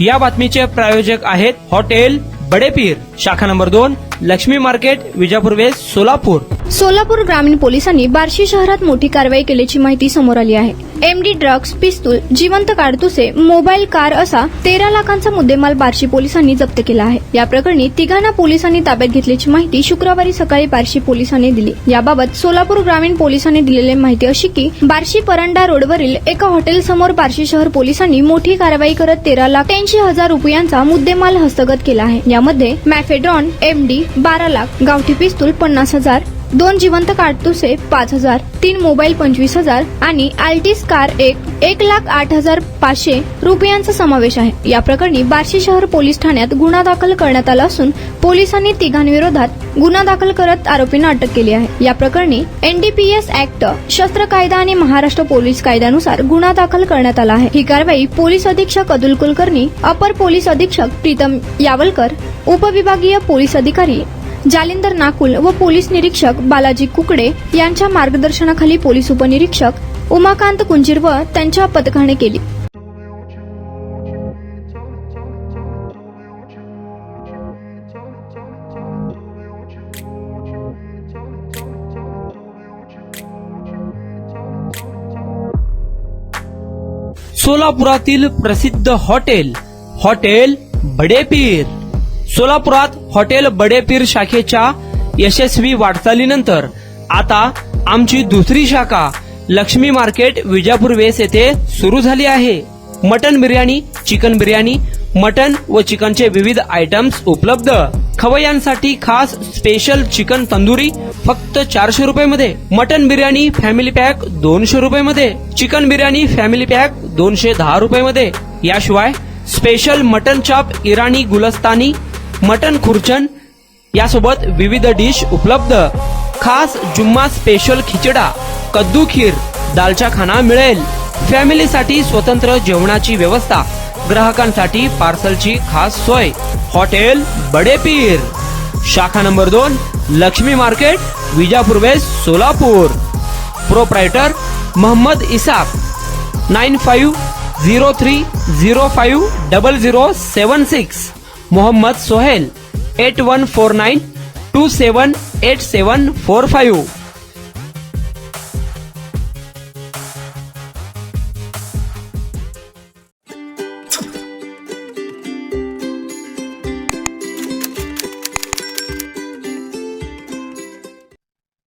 या बातमीचे प्रायोजक आहेत हॉटेल बडेपीर, शाखा number 2, Laxmi market, Vijapur west, Solapur. Solapur ग्रामीण पोलिसांनी बार्शी शहरात मोठी कारवाई केल्याची माहिती समोर आली आहे. एमडी ड्रग्ज, पिस्तूल, जिवंत काडतुसे, मोबाईल, कार असा 13 लाखांचा मुद्देमाल बार्शी पोलिसांनी जप्त केला आहे. या प्रकरणी तिघांना पोलिसांनी ताब्यात घेतल्याची माहिती शुक्रवारी सकाळी बार्शी पोलिसांनी दिली. याबाबत सोलापूर ग्रामीण पोलिसांनी दिलेली माहिती अशी की बार्शी परंडा रोडवरील एका हॉटेलसमोर बार्शी शहर पोलिसांनी मोठी कारवाई करत 13,83,000 रुपयांचा मुद्देमाल हस्तगत केला आहे. यामध्ये मॅफेड्रॉन, एमडी 12 लाख, गावठी पिस्तूल 50,000, 2 जिवंत काडतुसे 5,000, 3 मोबाईल 25,000 आणि आल्टिस कार 1,08,500 रुपयांचा समावेश आहे. या प्रकरणी बार्शी शहर पोलीस ठाण्यात गुन्हा दाखल करण्यात आला असून पोलिसांनी तिघांविरोधात गुन्हा दाखल करत आरोपींना अटक केली आहे. या प्रकरणी एनडीपीएस ऍक्ट, शस्त्र कायदा आणि महाराष्ट्र पोलीस कायद्यानुसार गुन्हा दाखल करण्यात आला आहे. ही कारवाई पोलीस अधीक्षक अतुल कुलकर्णी, अपर पोलीस अधीक्षक प्रीतम यावलकर, उपविभागीय पोलीस अधिकारी जालिंदर नाकुल व पोलीस निरीक्षक बालाजी कुकडे यांच्या मार्गदर्शनाखाली पोलीस उपनिरीक्षक उमाकांत कुंजीर व त्यांच्या पथकाने केली. सोलापुरातील प्रसिद्ध हॉटेल बडेपीर. सोलापुरात हॉटेल बडेपीर शाखेच्या यशस्वी वाटचालीनंतर आता आमची दुसरी शाखा लक्ष्मी मार्केट, विजापूर वेस्ट येथे सुरू झाली आहे. Mutton biryani, chicken biryani, mutton व चिकनचे विविध आयटम्स उपलब्ध. खवय्यांसाठी खास स्पेशल चिकन तंदुरी फक्त 400 रुपये, मटन बिर्याणी फॅमिली पॅक 200 रुपये, चिकन बिर्याणी फॅमिली पॅक 210 रुपये. याशिवाय स्पेशल मटन चाप, इराणी गुलस्तानी, मटन खुर्चन यासोबत विविध डिश उपलब्ध. खास जुम्मा स्पेशल खिचडा, कद्दू खीर, दालचा खाना मिळेल. फॅमिलीसाठी स्वतंत्र जेवणाची व्यवस्था, ग्राहकांसाठी पार्सलची खास सोय. हॉटेल बडेपीर, शाखा number 2, Laxmi market, Vijapur west, Solapur. Proprietor Mohammad Isaq. 9503050076. Mohammad Sohail. 8149278745.